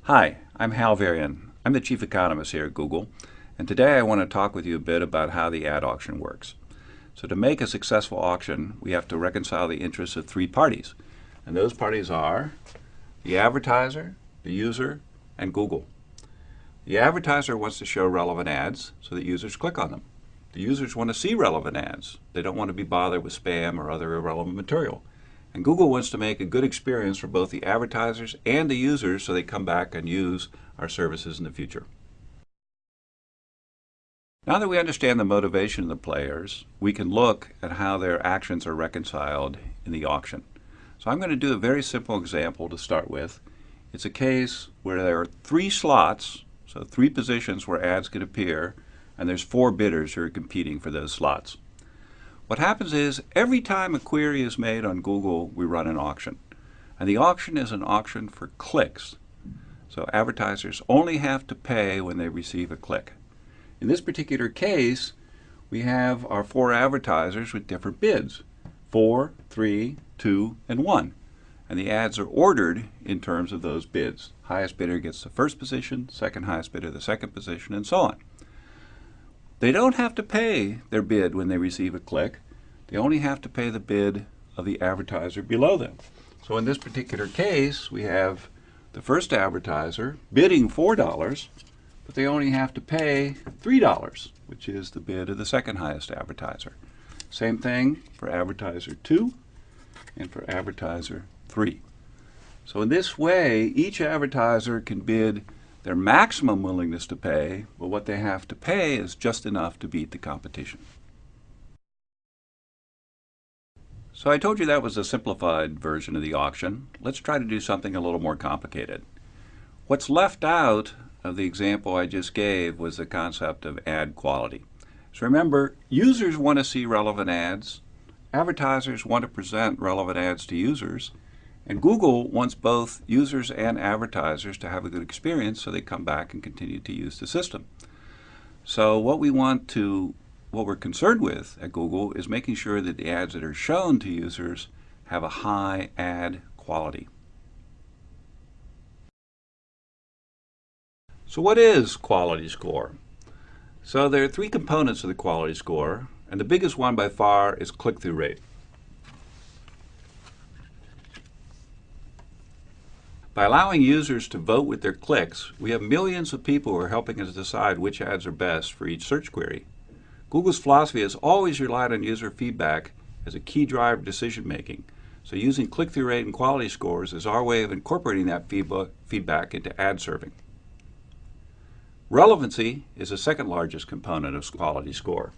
Hi, I'm Hal Varian. I'm the Chief Economist here at Google, and today I want to talk with you a bit about how the ad auction works. So to make a successful auction, we have to reconcile the interests of three parties, and those parties are the advertiser, the user, and Google. The advertiser wants to show relevant ads so that users click on them. The users want to see relevant ads. They don't want to be bothered with spam or other irrelevant material. And Google wants to make a good experience for both the advertisers and the users so they come back and use our services in the future. Now that we understand the motivation of the players, we can look at how their actions are reconciled in the auction. So I'm going to do a very simple example to start with. It's a case where there are three slots, so three positions where ads can appear, and there's four bidders who are competing for those slots. What happens is every time a query is made on Google, we run an auction. And the auction is an auction for clicks. So advertisers only have to pay when they receive a click. In this particular case, we have our four advertisers with different bids: 4, 3, 2, and 1. And the ads are ordered in terms of those bids. Highest bidder gets the first position, second highest bidder the second position, and so on. They don't have to pay their bid when they receive a click. They only have to pay the bid of the advertiser below them. So in this particular case, we have the first advertiser bidding $4, but they only have to pay $3, which is the bid of the second highest advertiser. Same thing for advertiser 2 and for advertiser 3. So in this way, each advertiser can bid their maximum willingness to pay, but what they have to pay is just enough to beat the competition. So I told you that was a simplified version of the auction. Let's try to do something a little more complicated. What's left out of the example I just gave was the concept of ad quality. So remember, users want to see relevant ads, advertisers want to present relevant ads to users, and Google wants both users and advertisers to have a good experience so they come back and continue to use the system. So what we're concerned with at Google is making sure that the ads that are shown to users have a high ad quality. So what is quality score? So there are three components of the quality score, and the biggest one by far is click-through rate. By allowing users to vote with their clicks, we have millions of people who are helping us decide which ads are best for each search query. Google's philosophy has always relied on user feedback as a key driver of decision making. So using click-through rate and quality scores is our way of incorporating that feedback into ad serving. Relevancy is the second largest component of quality score.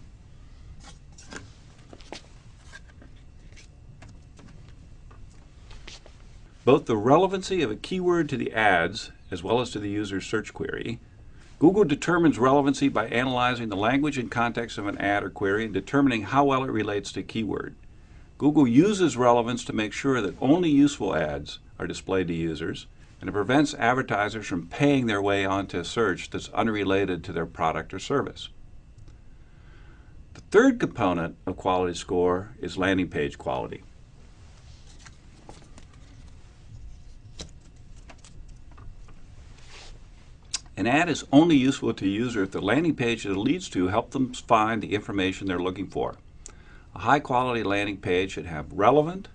Both the relevancy of a keyword to the ads as well as to the user's search query. Google determines relevancy by analyzing the language and context of an ad or query and determining how well it relates to a keyword. Google uses relevance to make sure that only useful ads are displayed to users, and it prevents advertisers from paying their way onto a search that's unrelated to their product or service. The third component of quality score is landing page quality. An ad is only useful to a user if the landing page that it leads to helps them find the information they're looking for. A high-quality landing page should have relevant,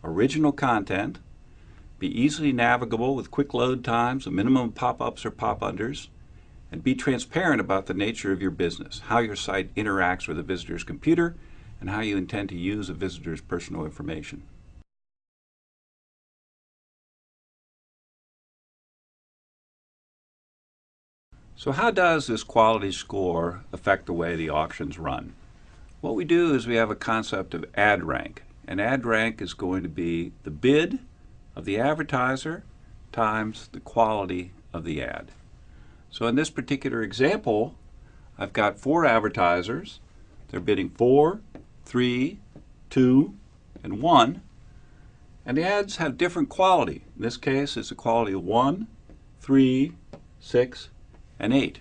original content, be easily navigable with quick load times, a minimum pop-ups or pop-unders, and be transparent about the nature of your business, how your site interacts with a visitor's computer, and how you intend to use a visitor's personal information. So how does this quality score affect the way the auctions run? What we do is we have a concept of ad rank. And ad rank is going to be the bid of the advertiser times the quality of the ad. So in this particular example, I've got four advertisers. They're bidding 4, 3, 2, and 1. And the ads have different quality. In this case, it's a quality of 1, 3, 6, and 8.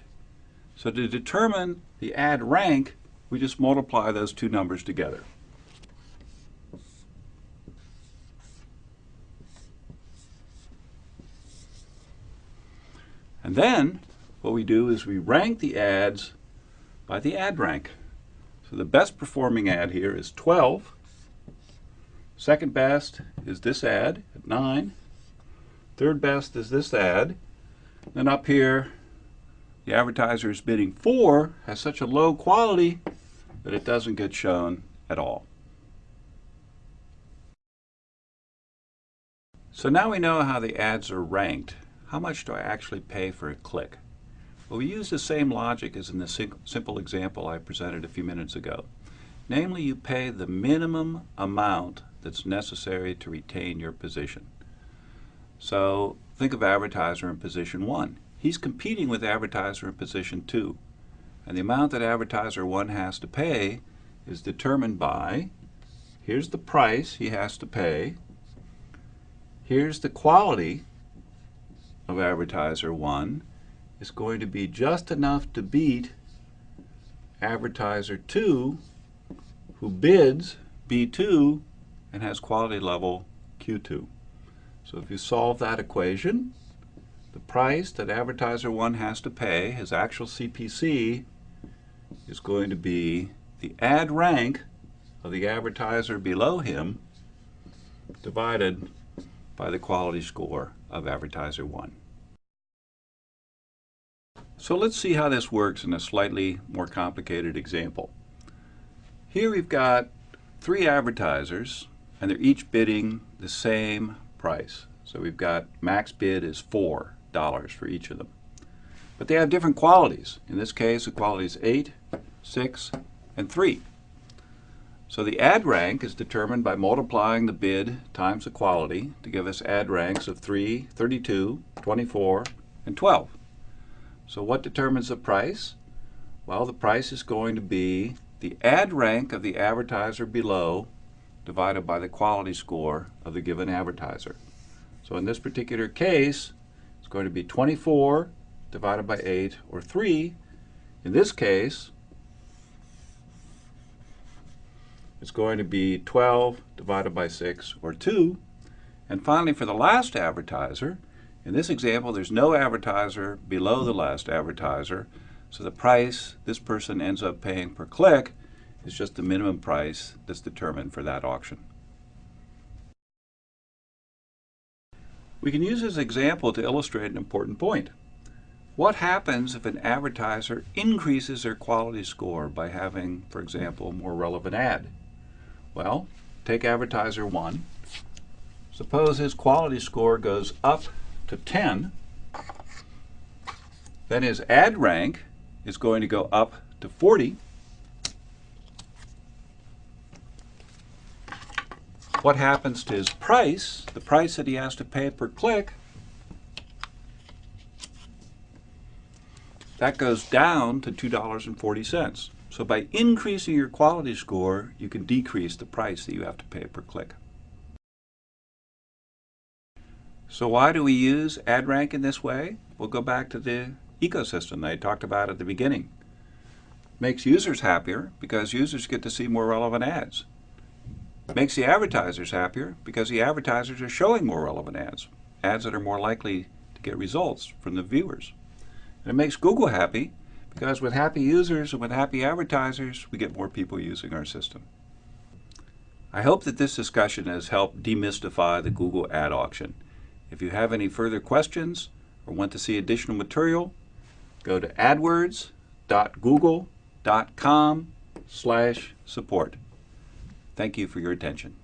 So to determine the ad rank, we just multiply those two numbers together. And then what we do is we rank the ads by the ad rank. So the best performing ad here is 12. Second best is this ad at 9. Third best is this ad. Then up here, the advertiser is bidding 4 has such a low quality that it doesn't get shown at all. So now we know how the ads are ranked. How much do I actually pay for a click? Well, we use the same logic as in the simple example I presented a few minutes ago. Namely, you pay the minimum amount that's necessary to retain your position. So think of advertiser in position 1. He's competing with advertiser in position 2. And the amount that advertiser 1 has to pay is determined by, here's the price he has to pay, here's the quality of advertiser 1, is going to be just enough to beat advertiser 2, who bids B2 and has quality level Q2. So if you solve that equation, the price that advertiser 1 has to pay, his actual CPC, is going to be the ad rank of the advertiser below him divided by the quality score of advertiser 1. So let's see how this works in a slightly more complicated example. Here we've got 3 advertisers, and they're each bidding the same price. So we've got max bid is $4 for each of them. But they have different qualities. In this case, the quality is 8, 6, and 3. So the ad rank is determined by multiplying the bid times the quality to give us ad ranks of 3, 32, 24, and 12. So what determines the price? Well, the price is going to be the ad rank of the advertiser below divided by the quality score of the given advertiser. So in this particular case, it's going to be 24 divided by 8, or 3. In this case, it's going to be 12 divided by 6, or 2. And finally, for the last advertiser, in this example, there's no advertiser below the last advertiser, so the price this person ends up paying per click is just the minimum price that's determined for that auction. We can use this example to illustrate an important point. What happens if an advertiser increases their quality score by having, for example, a more relevant ad? Well, take advertiser 1. Suppose his quality score goes up to 10. Then his ad rank is going to go up to 40. What happens to his price, the price that he has to pay per click? That goes down to $2.40. So by increasing your quality score, you can decrease the price that you have to pay per click. So why do we use ad rank in this way? We'll go back to the ecosystem that I talked about at the beginning. Makes users happier because users get to see more relevant ads. Makes the advertisers happier because the advertisers are showing more relevant ads, ads that are more likely to get results from the viewers. And it makes Google happy because with happy users and with happy advertisers, we get more people using our system. I hope that this discussion has helped demystify the Google ad auction. If you have any further questions or want to see additional material, go to adwords.google.com/support. Thank you for your attention.